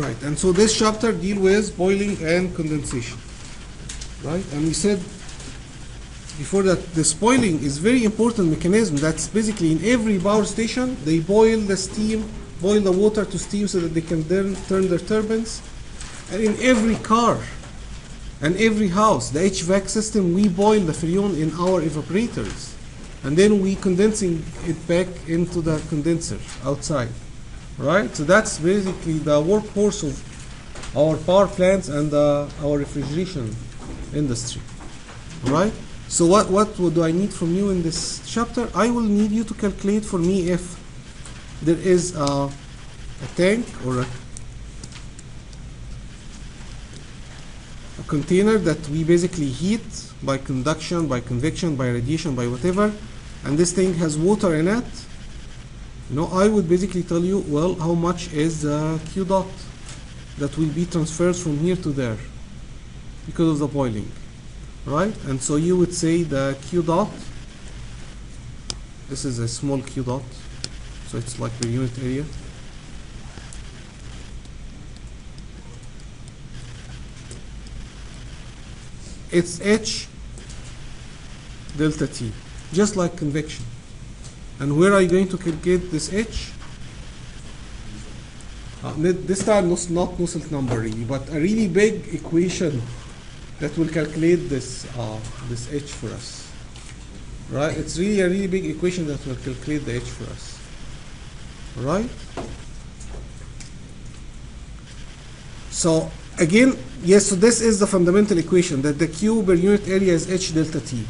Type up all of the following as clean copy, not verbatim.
Right, and so this chapter deal with boiling and condensation. Right, and we said before that this boiling is very important mechanism that's basically in every power station. They boil the steam, boil the water to steam so that they can then turn their turbines. And in every car and every house, the HVAC system, we boil the freon in our evaporators. And then we condensing it back into the condenser outside. Right? So that's basically the workhorse of our power plants and our refrigeration industry. Right? So what do I need from you in this chapter? I will need you to calculate for me if there is a tank or a container that we basically heat by conduction, by convection, by radiation, by whatever, and this thing has water in it. I would basically tell you, well, how much is the Q dot that will be transferred from here to there because of the boiling, right? And so you would say the Q dot, this is a small Q dot, so it's like the unit area. It's H delta T, just like convection. And where are you going to calculate this H? This time not Nusselt number really, but a really big equation that will calculate this this H for us. Right? It's really a really big equation that will calculate the H for us. Right? So again, yes, so this is the fundamental equation that the Q per unit area is H delta T.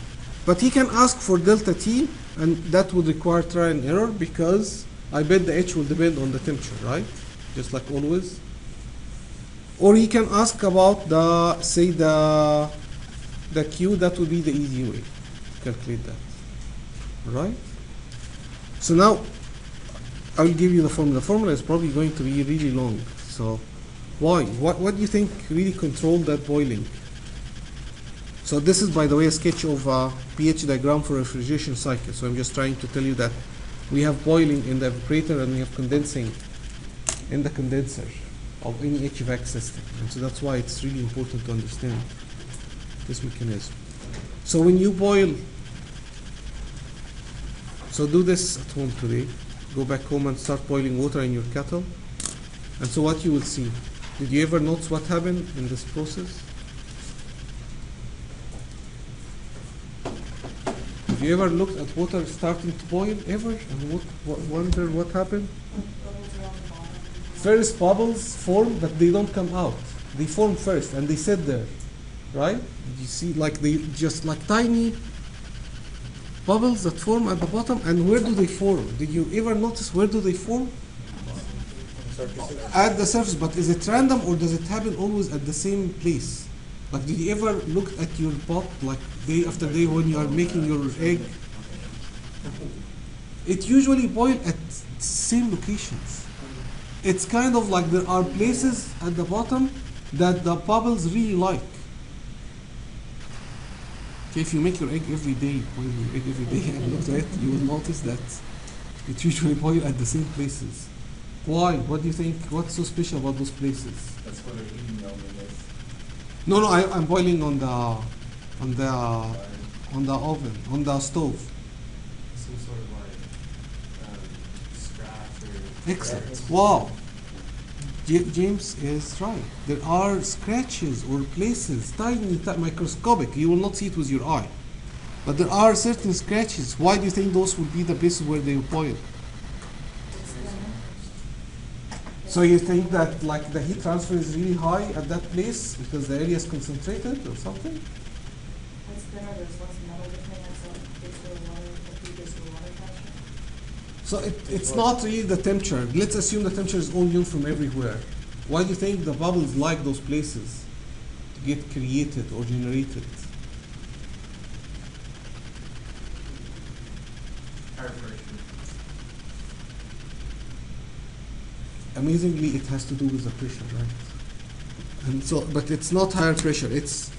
But he can ask for delta T, and that would require trial and error because I bet the H will depend on the temperature, right? Just like always. Or he can ask about the, say, the Q. That would be the easy way to calculate that, right? So now I will give you the formula. The formula is probably going to be really long. So why? What do you think really controlled that boiling? So this is, by the way, a sketch of a pH diagram for a refrigeration cycle. So I'm just trying to tell you that we have boiling in the evaporator and we have condensing in the condenser of any HVAC system. And so that's why it's really important to understand this mechanism. So when you boil, so do this at home today. Go back home and start boiling water in your kettle. And so what you will see, did you ever notice what happened in this process? Have you ever looked at water starting to boil ever and wonder what happened? First bubbles form, but they don't come out. They form first and they sit there, right? You see, like they just like tiny bubbles that form at the bottom. And where do they form? Did you ever notice where do they form? At the surface. But is it random or does it happen always at the same place? Like, did you ever look at your pot, like day after day when you are making your egg? It usually boils at same locations. It's kind of like there are places at the bottom that the bubbles really like. Okay, if you make your egg every day, boil your egg every day and look at it, you will notice that it usually boils at the same places. Why? What do you think? What's so special about those places? That's what they're eating on the list. No, I'm boiling on the oven, on the stove. Some sort of like scratch or... Excellent. Wow. James is right. There are scratches or places, tiny, microscopic. You will not see it with your eye. But there are certain scratches. Why do you think those would be the places where they boil? So you think that like the heat transfer is really high at that place because the area is concentrated or something? It's thinner, there's less metal between it, so it gets the water, the heat gets the water faster. So it's not really the temperature. Let's assume the temperature is all uniform everywhere. Why do you think the bubbles like those places to get created or generated? Higher pressure. Amazingly, it has to do with the pressure, right? And so, but it's not higher pressure. It's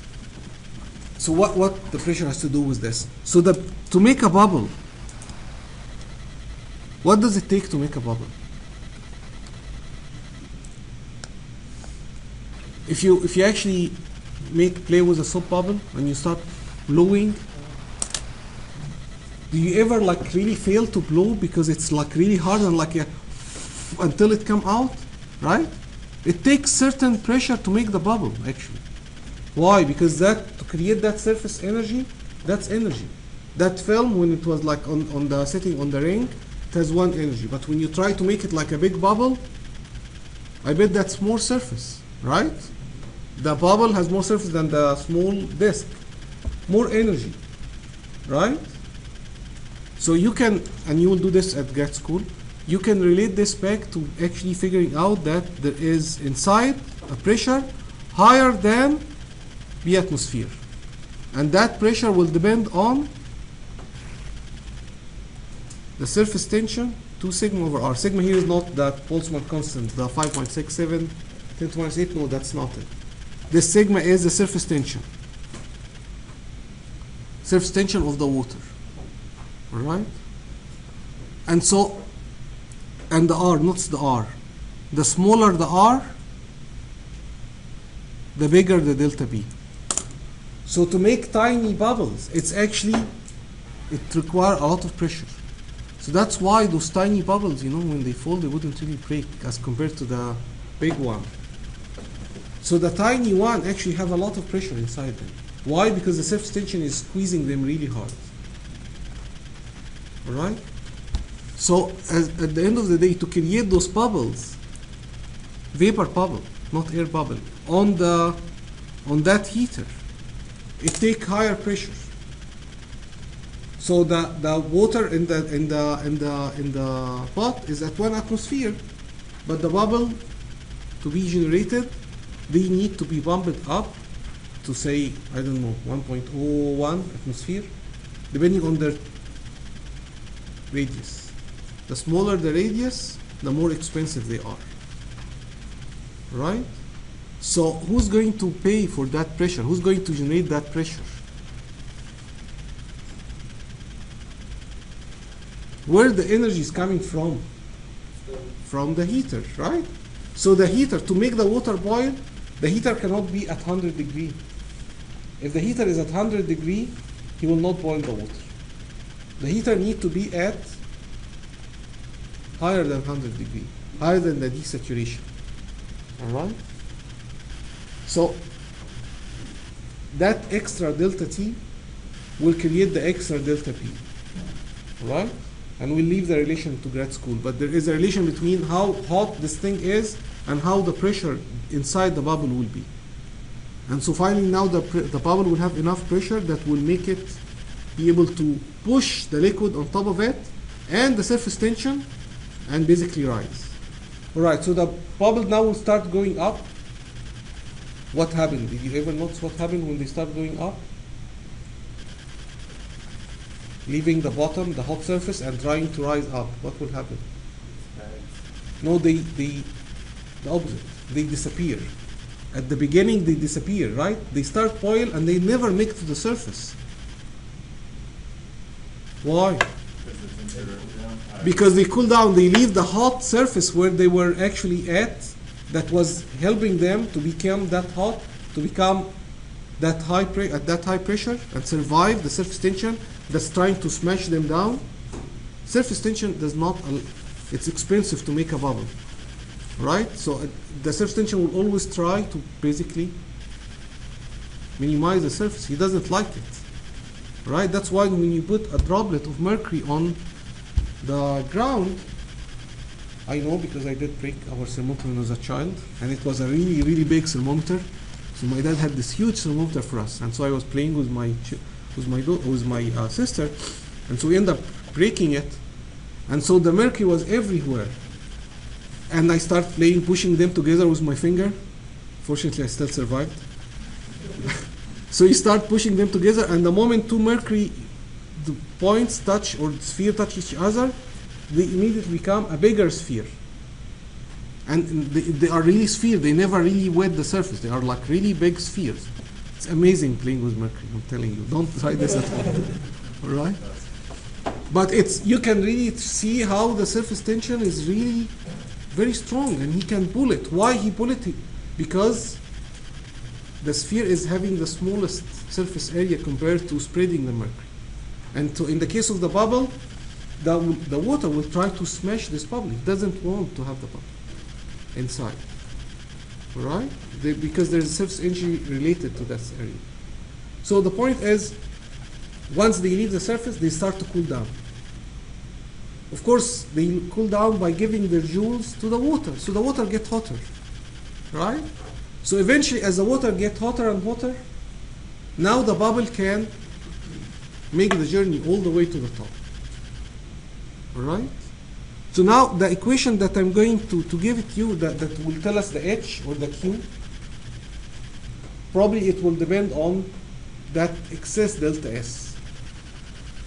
so what the pressure has to do with this. So to make a bubble, what does it take to make a bubble? if you actually play with a soap bubble and you start blowing, do you ever like really fail to blow because it's like really hard and like until it come out, right? It takes certain pressure to make the bubble actually. Why? Because that to create that surface energy, that's energy. That film when it was like on the sitting on the ring, it has one energy. But when you try to make it like a big bubble, I bet that's more surface, right? The bubble has more surface than the small disk, more energy, right? So you can, and you will do this at grad school, you can relate this back to actually figuring out that there is inside a pressure higher than the atmosphere. And that pressure will depend on the surface tension, 2 sigma over r. Sigma here is not that Boltzmann constant, the 5.67, 10 to minus 8, no, that's not it. This sigma is the surface tension. Surface tension of the water. All right? And so, and the r, not the r. The smaller the r, the bigger the delta B. So to make tiny bubbles, it's actually, it requires a lot of pressure. So that's why those tiny bubbles, you know, when they fall, they wouldn't really break as compared to the big one. So the tiny one actually have a lot of pressure inside them. Why? Because the surface tension is squeezing them really hard. All right? So at the end of the day, to create those bubbles, vapor bubble, not air bubble, on that heater, it takes higher pressure. So the water in the pot is at 1 atmosphere, but the bubble to be generated, they need to be bumped up to say, I don't know, 1.01 atmosphere, depending on their radius. The smaller the radius, the more expensive they are. Right? So who's going to pay for that pressure? Who's going to generate that pressure? Where the energy is coming from? From the heater, right? So the heater, to make the water boil, the heater cannot be at 100 degrees. If the heater is at 100 degrees, he will not boil the water. The heater needs to be at higher than 100 degrees, higher than the desaturation. All right? So that extra delta T will create the extra delta P. All right? And we'll leave the relation to grad school, but there is a relation between how hot this thing is and how the pressure inside the bubble will be. And so finally now the bubble will have enough pressure that will make it be able to push the liquid on top of it and the surface tension and basically rise. All right, so the bubble now will start going up. What happened? Did you ever notice what happened when they start going up? Leaving the bottom, the hot surface, and trying to rise up. What will happen? No, the opposite. They disappear. At the beginning, they disappear, right? They start boil and they never make it to the surface. Why? Because they cool down. They leave the hot surface where they were actually at, that was helping them to become that hot, to become that high at that high pressure and survive the surface tension that's trying to smash them down. Surface tension does not, it's expensive to make a bubble, right? So the surface tension will always try to basically minimize the surface. He doesn't like it, right? That's why when you put a droplet of mercury on the ground, I know because I did break our thermometer when I was a child, and it was a really, really big thermometer. So my dad had this huge thermometer for us, and so I was playing with my sister, and so we ended up breaking it, and so the mercury was everywhere. And I started playing, pushing them together with my finger. Fortunately, I still survived. So you start pushing them together, and the moment two mercury the points touch or sphere touch each other, they immediately become a bigger sphere. And they are really sphere. They never really wet the surface. They are like really big spheres. It's amazing playing with mercury. I'm telling you, don't try this at home. All right? But you can really see how the surface tension is really very strong, and he can pull it. Why he pull it? Because the sphere is having the smallest surface area compared to spreading the mercury. And so in the case of the bubble, the water will try to smash this bubble. It doesn't want to have the bubble inside. All right? Because there's a surface energy related to that area. So the point is, once they leave the surface, they start to cool down. Of course, they cool down by giving their joules to the water. So the water gets hotter. Right? So eventually, as the water gets hotter and hotter, now the bubble can make the journey all the way to the top. All right? So now the equation that I'm going to give it to you that will tell us the H or the Q, probably it will depend on that excess delta S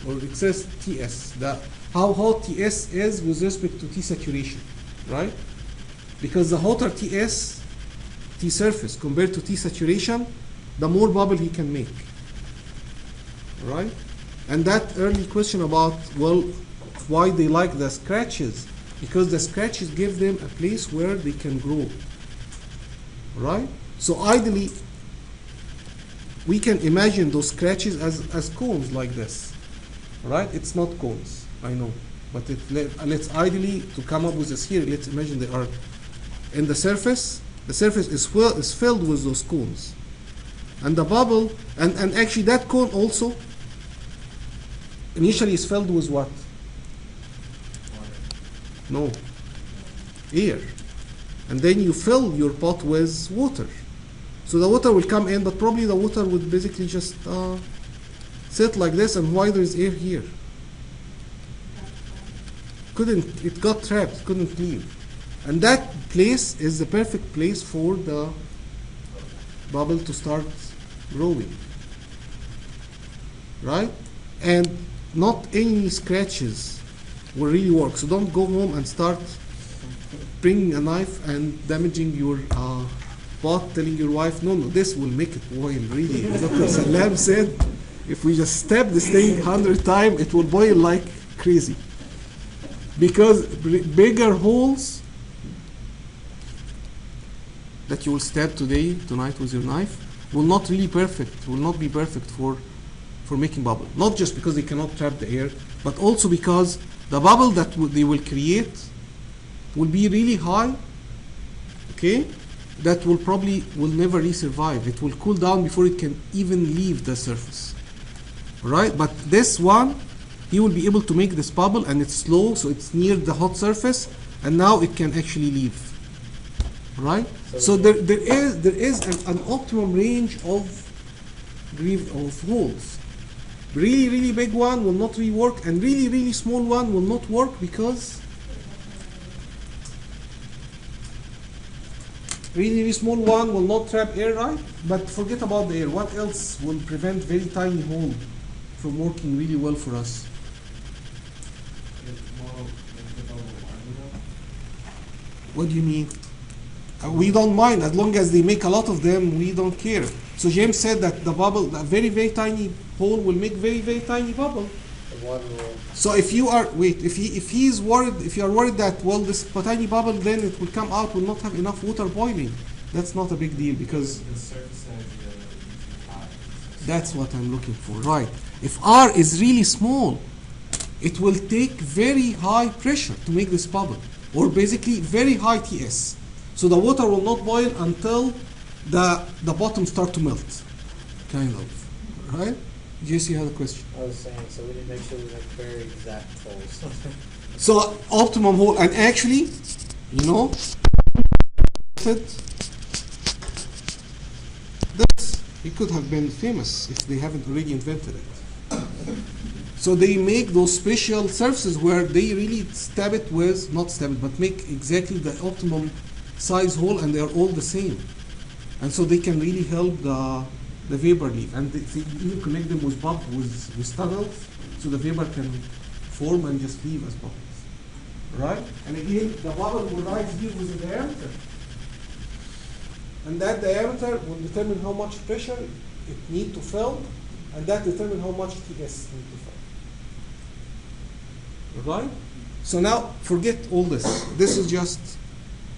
or excess TS, how hot TS is with respect to T saturation, right? Because the hotter TS, T surface, compared to T saturation, the more bubble he can make, right? And that early question about, well, why they like the scratches, because the scratches give them a place where they can grow, right? So ideally, we can imagine those scratches as cones like this, right? It's not cones, I know, but let's ideally, to come up with this here, let's imagine they are in the surface. The surface is filled with those cones, and the bubble, and actually that cone also initially is filled with what? No, air. And then you fill your pot with water. So the water will come in, but probably the water would basically just sit like this, and why there's air here? It got trapped, couldn't leave. And that place is the perfect place for the bubble to start growing. Right? And not any scratches will really work. So don't go home and start bringing a knife and damaging your pot, telling your wife, no, this will make it boil, really. Dr. Salam said, if we just stab this thing 100 times, it will boil like crazy. Because bigger holes that you will stab tonight with your knife, will not be perfect for making bubble. Not just because they cannot trap the air, but also because the bubble that they will create will be really high, okay? That will never survive. It will cool down before it can even leave the surface, right? But this one, he will be able to make this bubble, and it's slow, so it's near the hot surface, and now it can actually leave, right? So there is an optimum range of holes. Really, really big one will not really work, and really, really small one will not work because really, really small one will not trap air, right? But forget about the air. What else will prevent very tiny hole from working really well for us? What do you mean? We don't mind as long as they make a lot of them. We don't care. So James said that the bubble, a very, very tiny hole will make very, very tiny bubble. So if you are if you are worried that, well, this tiny bubble, then it will come out, will not have enough water boiling. That's not a big deal, because The surface energy will be too high. that's what I'm looking for, right? If R is really small, it will take very high pressure to make this bubble, or basically very high TS. So the water will not boil until the bottom start to melt, kind of, right? JC had a question. I was saying, so we need to make sure we make very exact holes. So optimum hole, and actually, it could have been famous if they haven't already invented it. So they make those special surfaces where they really but make exactly the optimum size hole, and they are all the same. And so they can really help the vapor leave. And they even connect them with tunnels, so the vapor can form and just leave as bubbles. Right? And again, the bubble will rise here with a diameter. And that diameter will determine how much pressure it needs to fill, and that determines how much TS need to fill. Right? So now, forget all this. This is just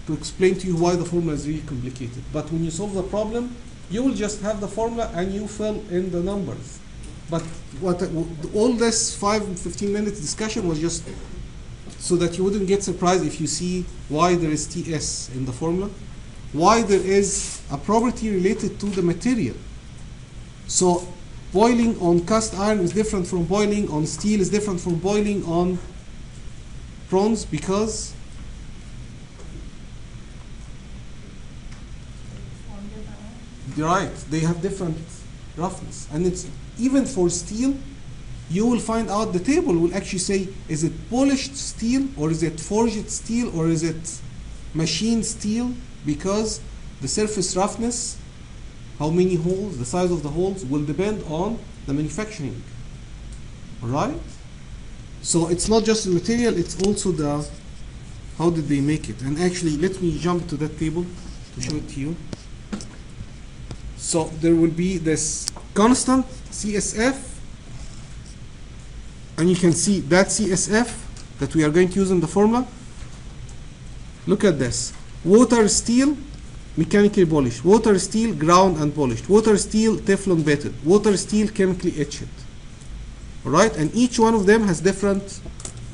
to explain to you why the formula is really complicated. But when you solve the problem, you will just have the formula and you fill in the numbers. But all this 15 minutes discussion was just so that you wouldn't get surprised if you see why there is TS in the formula, why there is a property related to the material. So boiling on cast iron is different from boiling on steel, is different from boiling on bronze, because Form differently. you're right, they have different roughness. And it's even for steel, you will find out the table will actually say, is it polished steel, or is it forged steel, or is it machined steel? Because the surface roughness, how many holes, the size of the holes, will depend on the manufacturing. All right? So it's not just the material, it's also the, how did they make it? And actually, let me jump to that table to show it to you. So there will be this constant CSF, and you can see that CSF that we are going to use in the formula. Look at this. Water, steel, mechanically polished. Water, steel, ground and polished. Water, steel, Teflon bedded. Water, steel, chemically etched. All right? And each one of them has different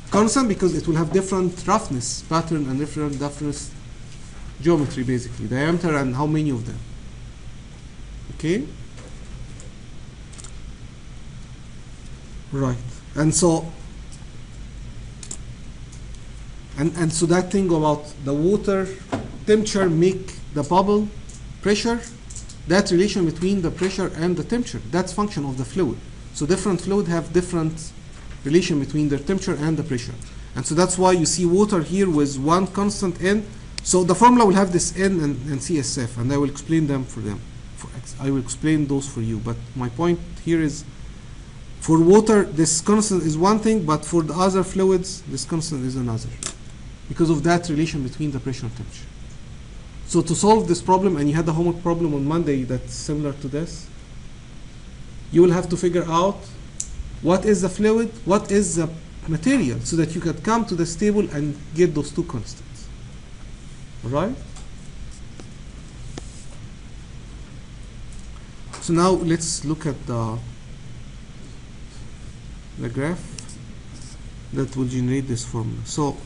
constant because it will have different roughness pattern and different roughness geometry, basically. Diameter and how many of them. Okay? Right. And so and so that thing about the water temperature make the bubble pressure, that relation between the pressure and the temperature, that's function of the fluid. So different fluid have different relation between their temperature and the pressure. And so that's why you see water here with one constant N. So the formula will have this N and CSF, and I will explain them for them. I will explain those for you. But my point here is, for water, this constant is one thing, but for the other fluids, this constant is another, because of that relation between the pressure and temperature. So to solve this problem, and you had the homework problem on Monday that's similar to this, you will have to figure out what is the fluid, what is the material, so that you can come to this table and get those two constants. All right? So now let's look at the graph that will generate this formula. So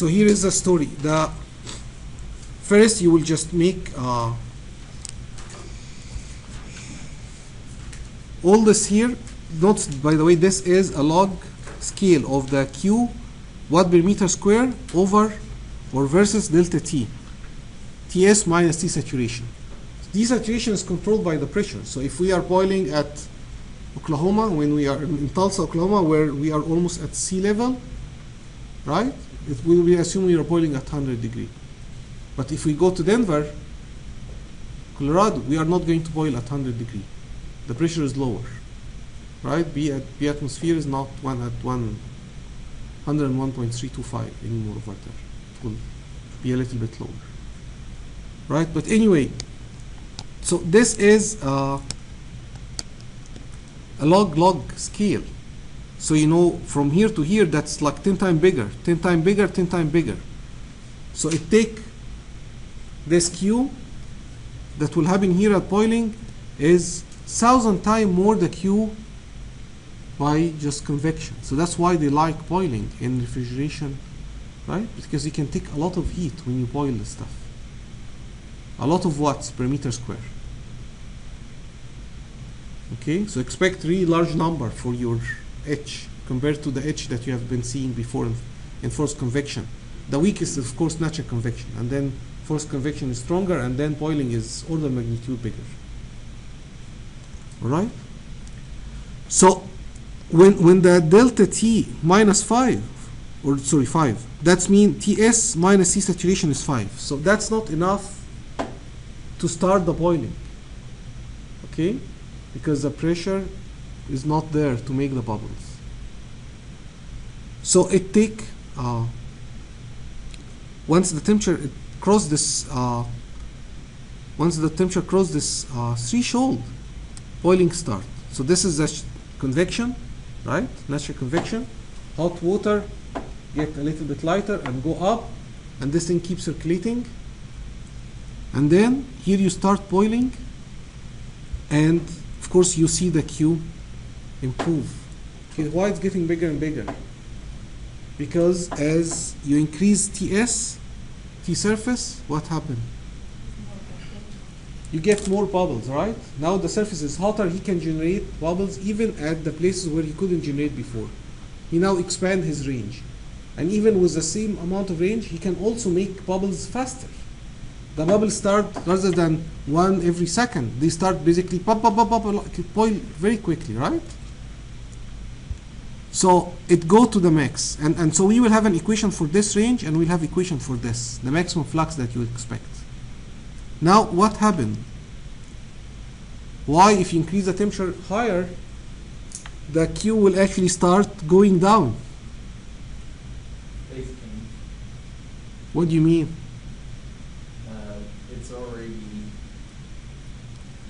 here is the story. First you will just make all this here. Note, by the way, this is a log scale of the Q watt per meter square over or versus delta T. Ts minus T saturation. T saturation is controlled by the pressure. So if we are boiling at Oklahoma, when we are in Tulsa, Oklahoma, where we are almost at sea level, right? We assume we are boiling at 100 degrees. But if we go to Denver, Colorado, we are not going to boil at 100 degrees. The pressure is lower, right? B atmosphere is not at 101.325 anymore over there. It will be a little bit lower, right? But anyway, so this is a log scale. So you know from here to here, that's like 10 times bigger, 10 times bigger, 10 times bigger. So it take this Q that will happen here at boiling is 1,000 times more the Q by just convection. So that's why they like boiling in refrigeration, right? Because you can take a lot of heat when you boil this stuff. A lot of watts per meter square. Okay, so expect really large number for your H compared to the H that you have been seeing before in forced convection. The weakest is of course natural convection, and then forced convection is stronger, and then boiling is order of magnitude bigger. All right. So when the delta T minus 5, or sorry 5, that's mean Ts minus T saturation is 5. So that's not enough to start the boiling. Okay, because the pressure is not there to make the bubbles. So it take once the temperature cross this threshold, boiling start. So this is the convection, right? Natural convection. Hot water get a little bit lighter and go up, and this thing keeps circulating. And then here you start boiling, and of course you see the Q improve. Okay, why it's getting bigger and bigger? Because as you increase TS, T surface, what happened? You get more bubbles, right? Now the surface is hotter, he can generate bubbles even at the places where he couldn't generate before. He now expand his range. And even with the same amount of range, he can also make bubbles faster. The bubbles start, rather than one every second, they start basically pop, pop, pop, pop, like boil very quickly, right? So it go to the max. And so we will have an equation for this range, and we'll have equation for this, the maximum flux that you expect. Now, what happened? Why, if you increase the temperature higher, the Q will actually start going down? Phase change. What do you mean? It's already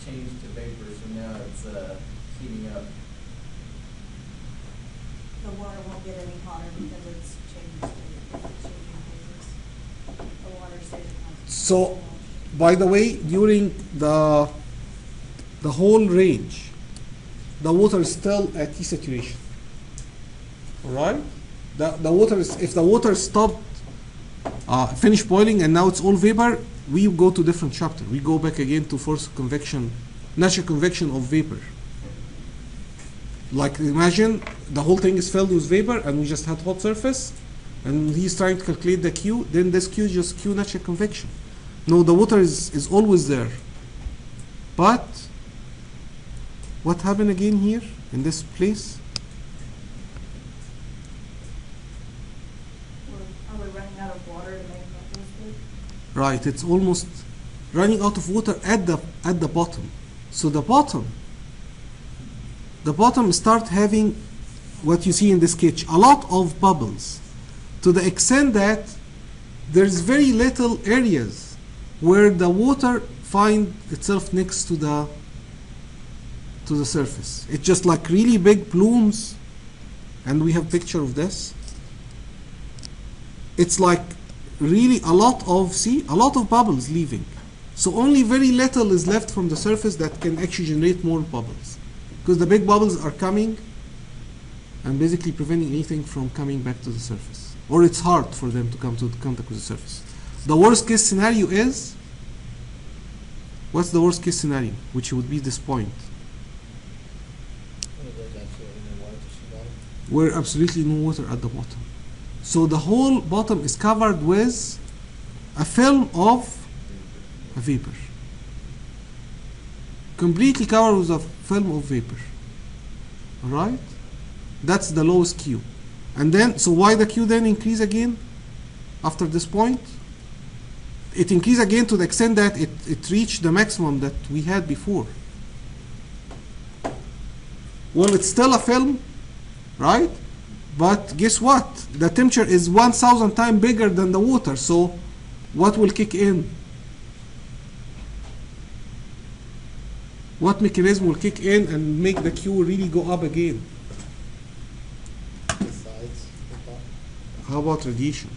changed to vapor, so now it's heating up. The water won't get any hotter because it's changing phases. The water stays constant. So, by the way, during the whole range, the water is still at T saturation. All right? The water is, if the water stopped, finished boiling, and now it's all vapor, we go to different chapter. We go back again to forced convection, natural convection of vapor. Like imagine the whole thing is filled with vapor, and we just had hot surface, and he's trying to calculate the Q. Then this Q is just Q natural convection. No, the water is always there. But what happened again here in this place? Are we running out of water to make bubbles big? Right, it's almost running out of water at the bottom. So the bottom start having what you see in this sketch, a lot of bubbles, to the extent that there's very little areas where the water find itself next to the surface. It's just like really big plumes, and we have picture of this. It's like really a lot of bubbles leaving. So only very little is left from the surface that can actually generate more bubbles, because the big bubbles are coming and basically preventing anything from coming back to the surface, or it's hard for them to come to contact with the surface. The worst case scenario is, what's the worst case scenario, which would be this point, where absolutely no water at the bottom. So the whole bottom is covered with a film of a vapor. Completely covered with a film of vapor. Alright? That's the lowest Q. And then, so why the Q then increase again after this point? It increased again to the extent that it reached the maximum that we had before. Well, it's still a film, right? But guess what? The temperature is 1,000 times bigger than the water. So what will kick in? What mechanism will kick in and make the Q really go up again? Besides the top. How about radiation?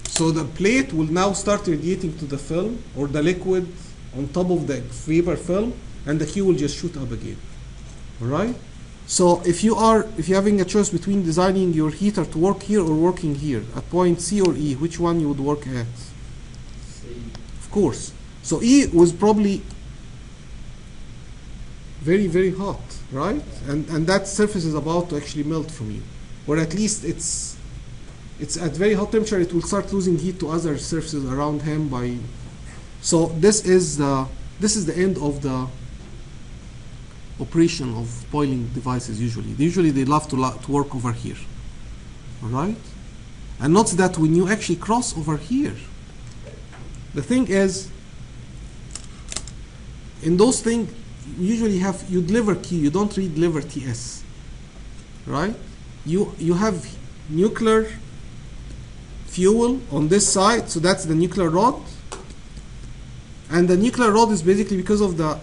So the plate will now start radiating to the film or the liquid on top of the vapor film, and the Q will just shoot up again. All right? So if you're having a choice between designing your heater to work here or working here at point C or E, which one you would work at? C. Of course. So E was probably very, very hot, right? And that surface is about to actually melt from you, or at least it's at very hot temperature. It will start losing heat to other surfaces around him by. So this is the end of the operation of boiling devices. Usually they love to work over here. All right, and note that when you actually cross over here, the thing is, in those things usually you deliver Q, you don't really deliver TS, right? You have nuclear fuel on this side, so that's the nuclear rod, and the nuclear rod is basically because of the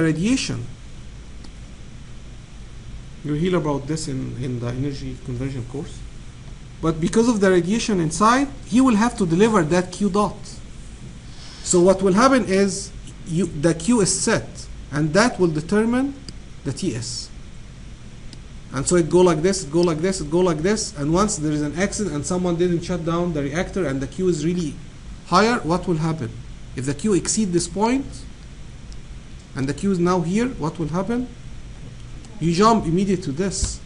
radiation. You'll hear about this in the energy conversion course. But because of the radiation inside, he will have to deliver that Q dot. So what will happen is the Q is set, and that will determine the TS. And so it go like this, it go like this, it go like this, and once there is an accident and someone didn't shut down the reactor and the Q is really higher, what will happen? If the Q exceed this point, and the Q is now here, what will happen? You jump immediately to this,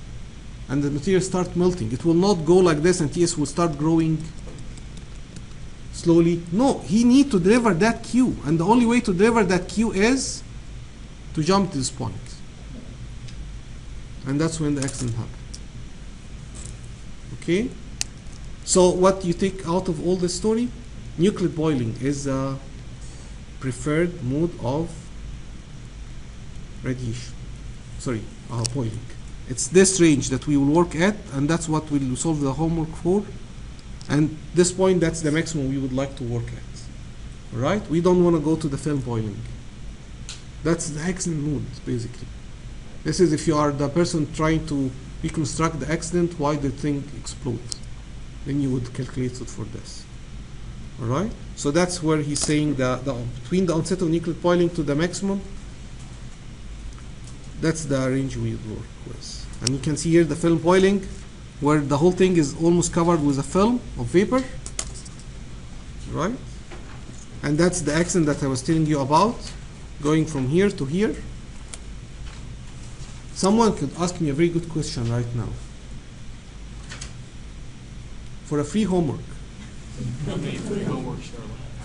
and the material start melting. It will not go like this and TS will start growing slowly. No, he need to deliver that Q, and the only way to deliver that Q is to jump to this point. And that's when the accident happened. Okay? So what you take out of all this story? Nuclear boiling is a preferred mode of radiation. Sorry, boiling. It's this range that we will work at, and that's what we'll solve the homework for. And this point, that's the maximum we would like to work at. Alright? We don't want to go to the film boiling. That's the accident mode, basically. This is if you are the person trying to reconstruct the accident, why the thing explodes. Then you would calculate it for this. Alright? So that's where he's saying between the onset of nuclear boiling to the maximum, that's the range we would work with. And you can see here the film boiling, where the whole thing is almost covered with a film of vapor. Right? And that's the accident that I was telling you about, going from here to here. Someone could ask me a very good question right now. For a free homework. How many free homeworks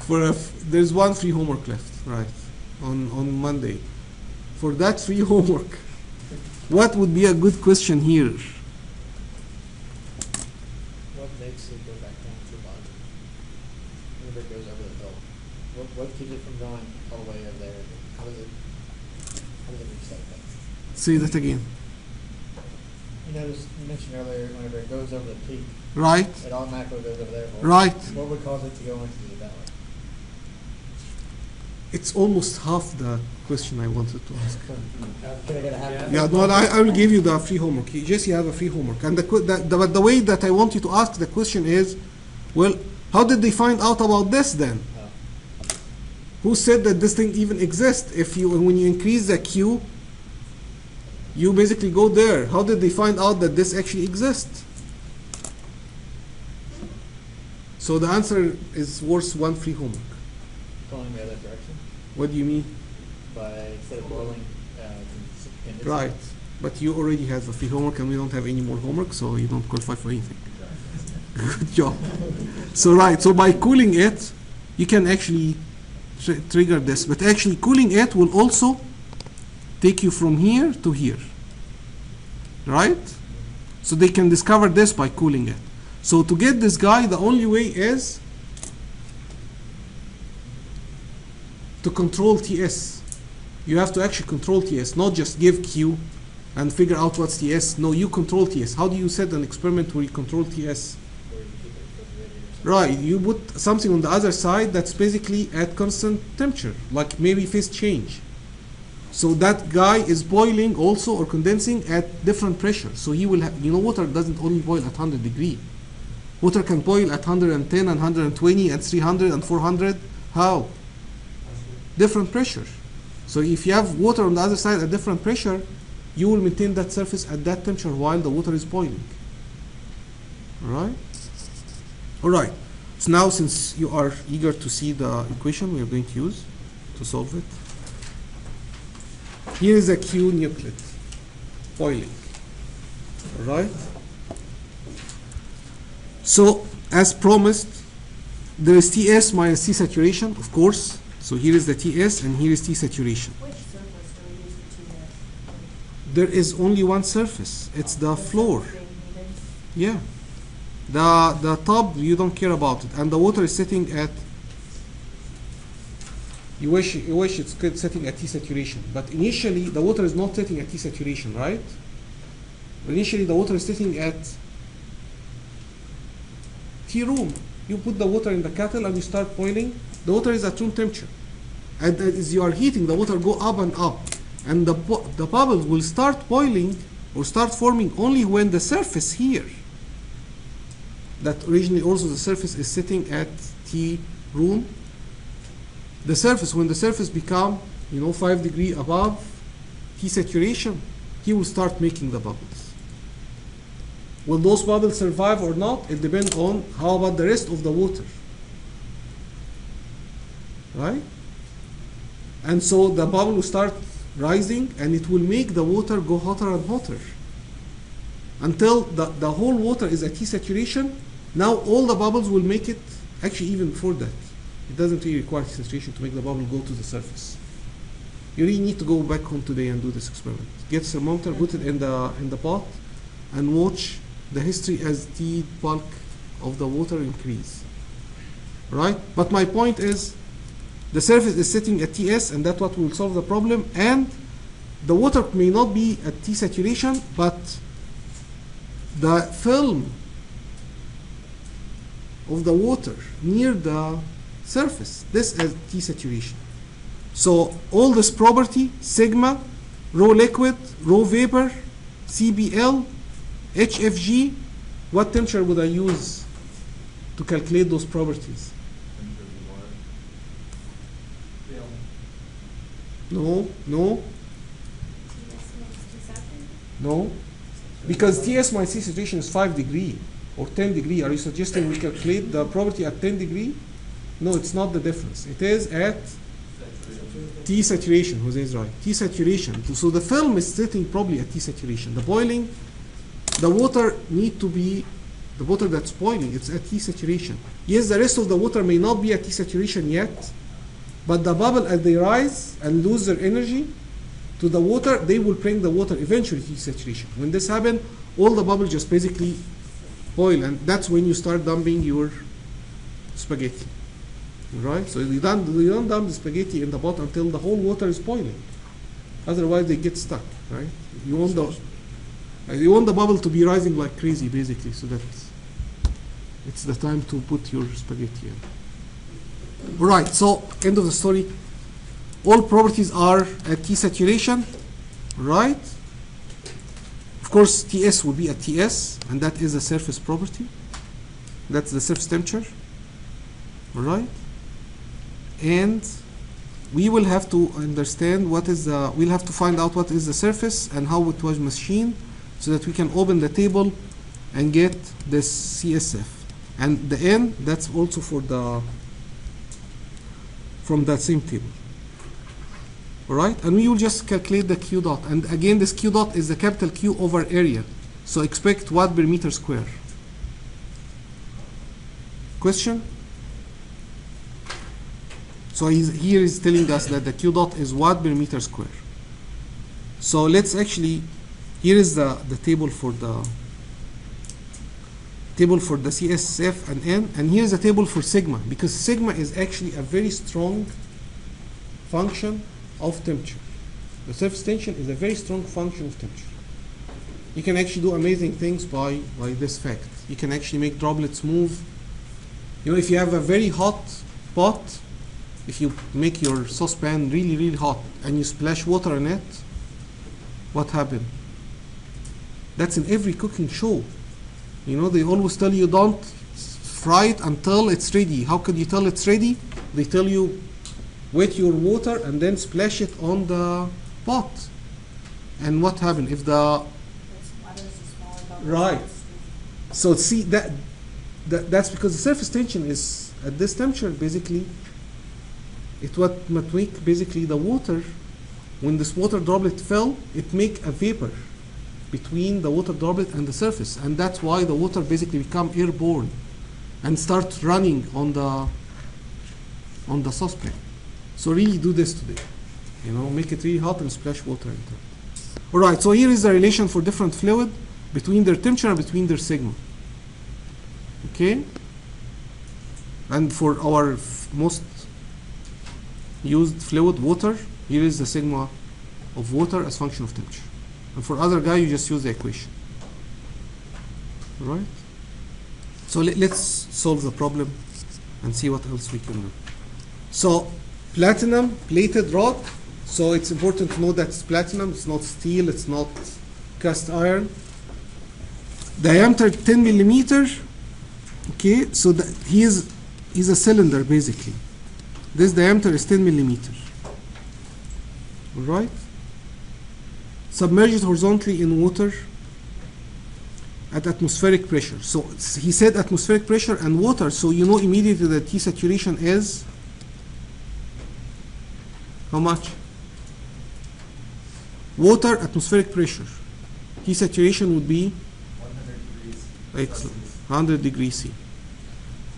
are left? There's one free homework left, right, on Monday. For that free homework, what would be a good question here? What makes it go back down to the bottom? Whenever it goes over the hill. What keeps it from going all the way over there? How does it reset that? Say that again. You mentioned earlier, whenever it goes over the peak, Right, it automatically goes over there. right. What would cause it to go into the valley? It's almost half the question I wanted to ask. Can I get a half? Yeah, no, I will give you the free homework. Jesse, you have a free homework. And the way that I want you to ask the question is, well, how did they find out about this then? Who said that this thing even exists? When you increase the Q, you basically go there. How did they find out that this actually exists? So the answer is worth one free homework. Going the other direction What do you mean? by instead of boiling, condensing. Right. But you already have a free homework and we don't have any more homework, so you don't qualify for anything. Good job. So by cooling it, you can actually trigger this. But actually cooling it will also take you from here to here. Right? So they can discover this by cooling it. So to get this guy, the only way is to control TS. You have to actually control TS, not just give Q and figure out what's TS. No, you control TS. How do you set an experiment where you control TS? Where you keep it refrigerated or something. Right, you put something on the other side that's basically at constant temperature, like maybe phase change. So that guy is boiling also or condensing at different pressure. So he will have, water doesn't only boil at 100 degrees. Water can boil at 110 and 120 and 300 and 400. How? Different pressure. So if you have water on the other side at different pressure, you will maintain that surface at that temperature while the water is boiling. Alright? Alright. So now since you are eager to see the equation we are going to use to solve it. Here is a Q nuclide boiling. Alright? So as promised, there is TS minus T saturation, of course. So here is the TS and here is T saturation. Which surface do we use for TS? There is only one surface. It's the Is that floor. the same heating? Yeah. The top, you don't care about it. And the water is sitting at, you wish it's good sitting at T saturation. But initially, the water is not sitting at T saturation, right? Initially, the water is sitting at T room. You put the water in the kettle and you start boiling. The water is at room temperature. And as you are heating, the water go up and up. And the bubbles will start boiling or start forming only when the surface here, that originally also the surface is sitting at T room, the surface, when the surface become, 5 degree above T saturation, he will start making the bubbles. Will those bubbles survive or not? It depends on how about the rest of the water. Right? And so the bubble will start rising, and it will make the water go hotter and hotter until the whole water is at T saturation. Now all the bubbles will make it, actually even before that. It doesn't really require T saturation to make the bubble go to the surface. You really need to go back home today and do this experiment. Get a thermometer, put it in the pot, and watch the history as the bulk of the water increase. Right? But my point is, the surface is sitting at Ts, and that's what will solve the problem. And the water may not be at T saturation, but the film of the water near the surface, this is T saturation. So all this property, sigma, raw liquid, raw vapor, CBL, HFG, what temperature would I use to calculate those properties? No, because Ts minus T saturation is 5 degree or 10 degree. Are you suggesting we calculate the property at 10 degree? No, it's not the difference. It is at T saturation. Jose is right. T saturation. So the film is sitting probably at T saturation. The boiling, the water need to be, the water that's boiling, it's at T saturation. Yes, the rest of the water may not be at T saturation yet, but the bubble, as they rise and lose their energy to the water, they will bring the water eventually to T saturation. When this happens, all the bubbles just basically boil, and that's when you start dumping your spaghetti. Right? So you don't dump the spaghetti in the pot until the whole water is boiling. Otherwise, they get stuck. Right? You want the bubble to be rising like crazy, basically, so that it's the time to put your spaghetti in. Right, so end of the story. All properties are at T saturation, right? Of course, Ts will be at Ts, and that is a surface property. That's the surface temperature, right? And we will have to understand what is the, we'll have to find out what is the surface and how it was machined, so that we can open the table and get this CSF. And the N, that's also for the, from that same table. All right, and we will just calculate the Q dot. And again, this Q dot is the capital Q over area. So expect watt per meter square. Question? So here is telling us that the Q dot is watt per meter square. So let's actually, here is the table for the CSF and N, and here's a table for sigma, because sigma is actually a very strong function of temperature. The surface tension is a very strong function of temperature. You can actually do amazing things by this fact. You can actually make droplets move. If you have a very hot pot, if you make your saucepan really, really hot and you splash water in it, what happened? That's in every cooking show. They always tell you don't fry it until it's ready. How could you tell it's ready? They tell you wet your water and then splash it on the pot. And what happened if the right? So see that's because the surface tension is at this temperature. Basically, it what make basically the water, when this water droplet fell, it make a vapor between the water droplet and the surface, and that's why the water basically become airborne and start running on the saucepan. So really do this today. Make it really hot and splash water into it. All right, so here is the relation for different fluid between their temperature and between their sigma. Okay? And for our most used fluid, water, here is the sigma of water as function of temperature. And for other guy, you just use the equation. All right? So let's solve the problem and see what else we can do. So platinum plated rod. So it's important to know that it's platinum. It's not steel. It's not cast iron. Diameter 10 millimeter. Okay. So he's a cylinder basically. This diameter is 10 millimeter. All right? Submerged horizontally in water at atmospheric pressure. So he said atmospheric pressure and water, so you know immediately that T saturation is how much? Water atmospheric pressure. T saturation would be 100 degrees. excellent, 100 degrees C.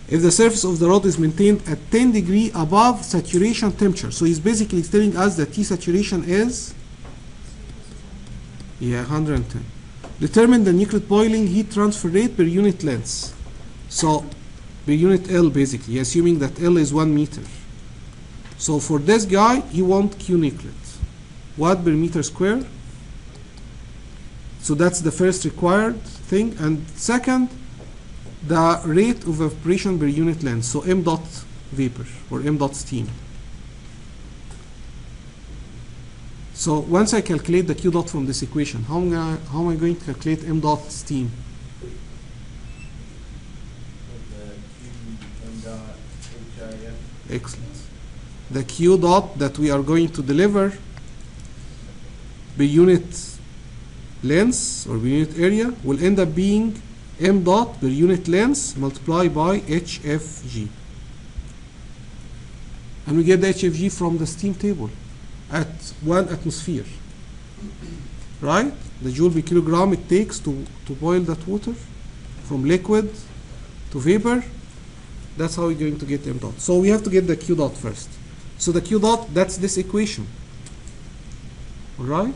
If the surface of the rod is maintained at 10 degrees above saturation temperature, so he's basically telling us that T saturation is 110. Determine the nucleate boiling heat transfer rate per unit length. So per unit L basically, assuming that L is 1 meter. So for this guy, he wants Q nucleate. Watt per meter square. So that's the first required thing. And second, the rate of evaporation per unit length. So m dot vapor or m dot steam. So once I calculate the Q dot from this equation, how am I going to calculate m dot steam? With the Q M dot HIF. Excellent. The Q dot that we are going to deliver per unit length or per unit area will end up being m dot per unit length multiplied by HFG. And we get the HFG from the steam table at 1 atmosphere. Right? The joule per kilogram it takes to boil that water from liquid to vapor. That's how we're going to get m dot. So we have to get the Q dot first. So the Q dot, that's this equation. Alright?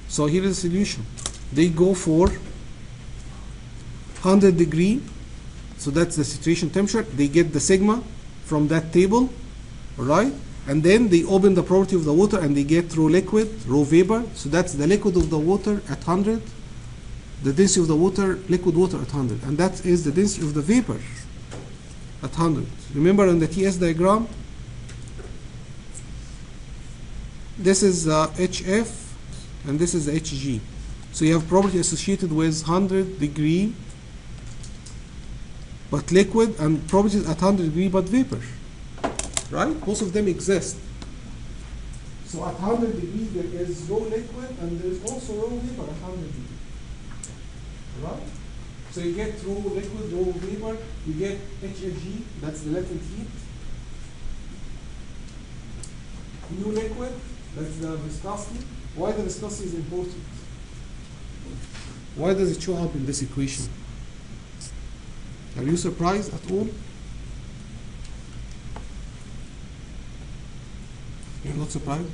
So here is the solution. They go for 100 degree, so that's the saturation temperature. They get the sigma from that table, alright? And then they open the property of the water and they get raw liquid, raw vapor. So that's the liquid of the water at 100, the density of the water, liquid water at 100. And that is the density of the vapor at 100. Remember on the TS diagram, this is HF and this is HG. So you have property associated with 100 degree but liquid and properties at 100 degree but vapor. Right? Both of them exist. So at 100 degrees there is raw liquid and there is also raw vapor at 100 degrees. Right? So you get raw liquid, raw vapor, you get HFG, that's the latent heat. New liquid, that's the viscosity. Why the viscosity is important? Why does it show up in this equation? Are you surprised at all? You're not surprised?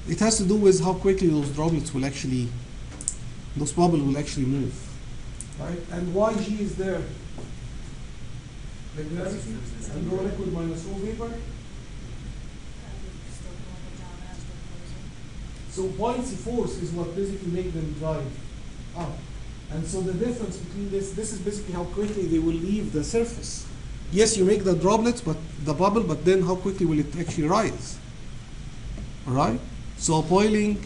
It has to do with how quickly those droplets will actually, those bubbles will actually move. Right? And why G is there? The gravity and raw liquid minus raw vapor. So buoyancy force is what basically makes them drive up. And so the difference between this is basically how quickly they will leave the surface. Yes, you make the droplets, but the bubble, but then how quickly will it actually rise? All right? So boiling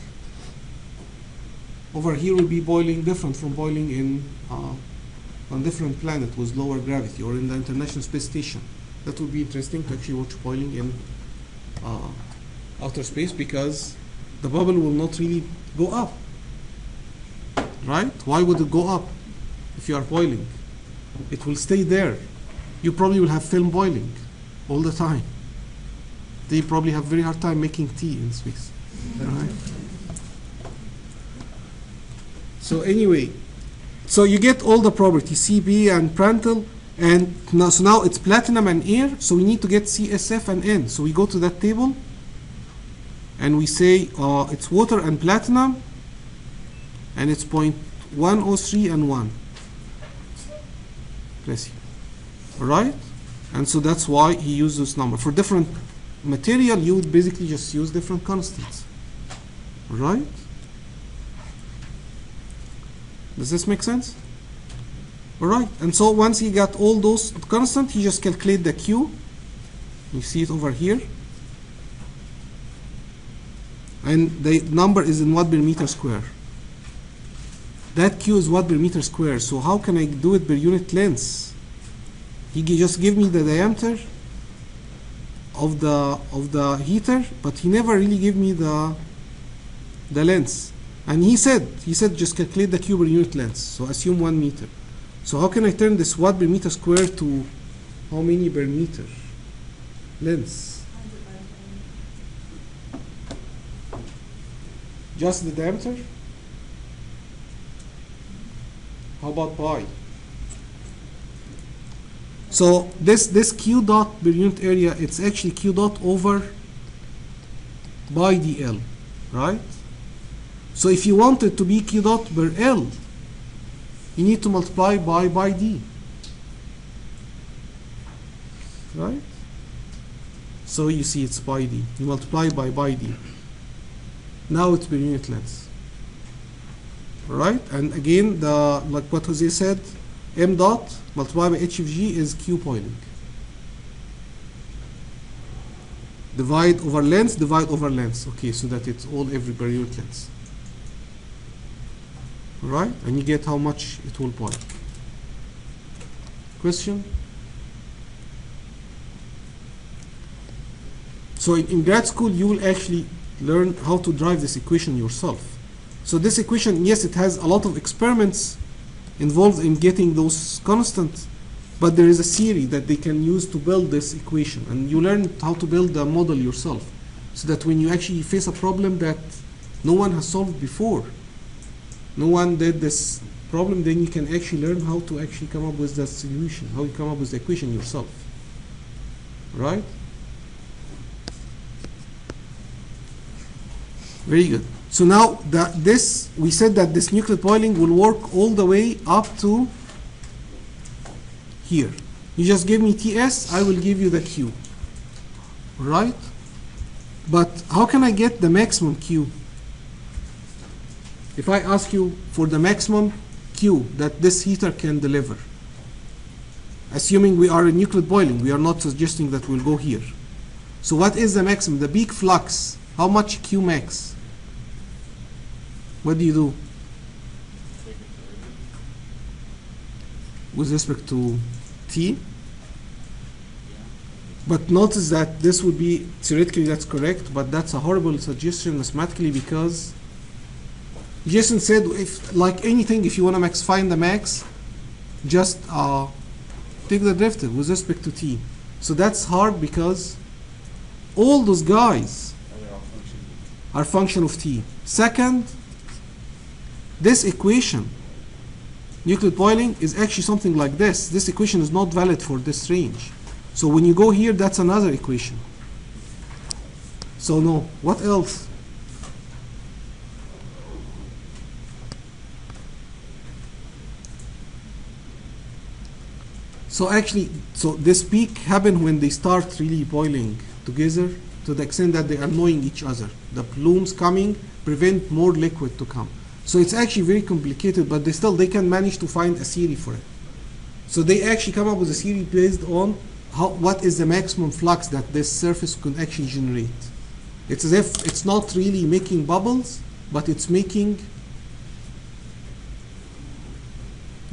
over here will be boiling different from boiling in on different planet with lower gravity or in the International Space Station. That would be interesting to actually watch boiling in outer space because the bubble will not really go up. Right? Why would it go up if you are boiling? It will stay there. You probably will have film boiling all the time. They probably have very hard time making tea in space. Right? So anyway, so you get all the properties, CB and Prandtl, and now it's platinum and air, so we need to get CSF and N. So we go to that table, and we say it's water and platinum, and it's 0.103 and 1. Bless you. All right? And so that's why he used this number. For different material, you would basically just use different constants. All right? Does this make sense? All right. And so once he got all those constants, he just calculate the Q. You see it over here. And the number is in watt per meter square. That Q is watt per meter square. So how can I do it per unit length? He just give me the diameter of the heater, but he never really gave me the length. And he said just calculate the Q per unit length. So assume 1 meter. So how can I turn this watt per meter square to how many per meter length? Just the diameter? How about pi? So this Q dot per unit area, it's actually Q dot over pi dl, right? So if you want it to be Q dot per L, you need to multiply by d, right? So you see it's pi d. You multiply by d. Now it's per unit length, right? And again, like what Jose said, m dot multiplied by h of g is Q boiling. Divide over length, divide over length. Okay, so that it's all every per unit length. Right? And you get how much it will boil. Question? So in grad school, you will actually learn how to drive this equation yourself. So this equation, yes, it has a lot of experiments involved in getting those constants, but there is a theory that they can use to build this equation, and you learn how to build the model yourself, so that when you actually face a problem that no one has solved before, no one did this problem, then you can actually learn how to actually come up with the solution, how you come up with the equation yourself, right? Very good. So now we said that this nuclear boiling will work all the way up to here. You just give me TS, I will give you the Q, right? But how can I get the maximum Q? If I ask you for the maximum Q that this heater can deliver, assuming we are in nuclear boiling, we are not suggesting that we'll go here. So what is the maximum? The peak flux, how much Q max? What do you do with respect to T? But notice that this would be, theoretically that's correct, but that's a horrible suggestion mathematically, because Jason said, if like anything, if you want to find the max, just take the derivative with respect to T. So that's hard because all those guys are function of T. Second, this equation, nuclear boiling, is actually something like this. This equation is not valid for this range. So when you go here, that's another equation. So no. What else? So actually, so this peak happens when they start really boiling together to the extent that they are annoying each other. The plumes coming prevent more liquid to come. So it's actually very complicated, but they can manage to find a theory for it. So they actually come up with a theory based on what is the maximum flux that this surface can actually generate. It's as if it's not really making bubbles, but it's making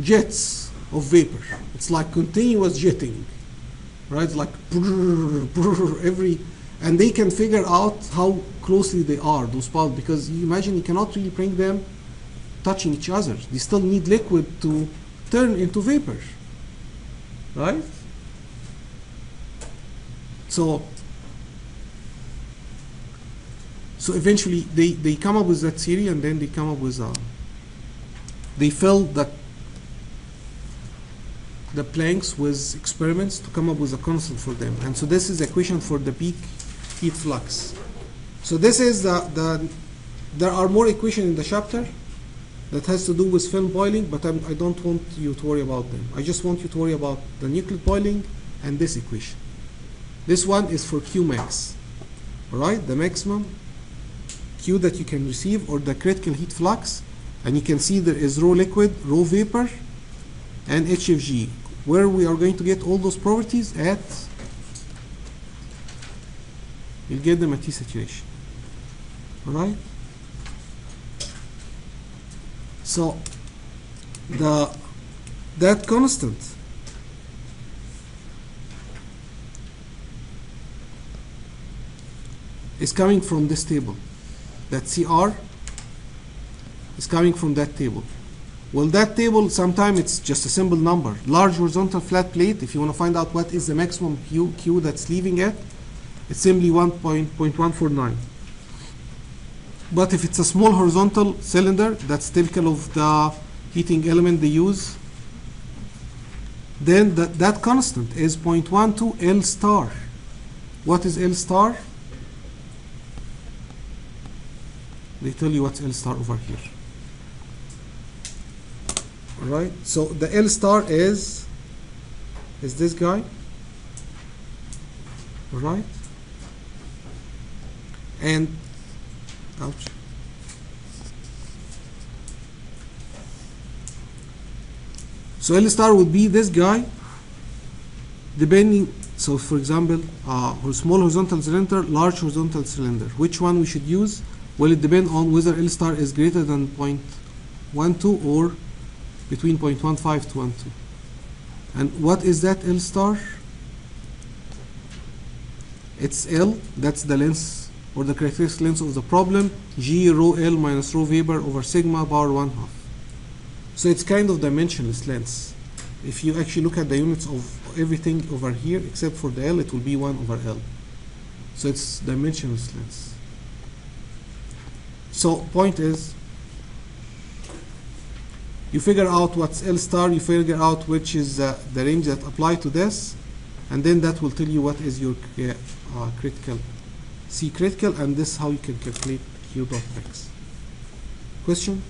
jets of vapor. It's like continuous jetting, right? It's like brrr, brrr, and they can figure out how closely they are, those bubbles, because you imagine you cannot really bring them touching each other. They still need liquid to turn into vapor, right? So eventually they come up with that theory, and then they come up with they fill the planks with experiments to come up with a constant for them. And so this is the equation for the peak heat flux. So this is there are more equations in the chapter that has to do with film boiling, but I don't want you to worry about them. I just want you to worry about the nuclear boiling and this equation. This one is for Q max, all right? The maximum Q that you can receive, or the critical heat flux. And you can see there is raw liquid, raw vapor, and HFG. Where we are going to get all those properties at, you'll get them at T saturation, all right? So that constant is coming from this table. That CR is coming from that table. Well, that table, sometimes it's just a simple number. Large horizontal flat plate, if you want to find out what is the maximum Q that's leaving it, it's simply 1.149. But if it's a small horizontal cylinder, that's typical of the heating element they use, then that constant is 0.12 L star. What is L star? They tell you what's L star over here. All right, so the L star is this guy. All right, and ouch. So L star would be this guy, depending. So for example, small horizontal cylinder, large horizontal cylinder. Which one we should use? Well, it depends on whether L star is greater than 0.12 or between 0.15 to 12. And what is that L star? It's L, that's the length or the characteristic length of the problem, G rho L minus rho Weber over sigma power 1/2. So it's kind of dimensionless length. If you actually look at the units of everything over here except for the L, it will be 1 over L. So it's dimensionless length. So point is, you figure out what's L star, you figure out which is the range that apply to this, and then that will tell you what is your critical, C critical, and this is how you can calculate Q dot max. Question?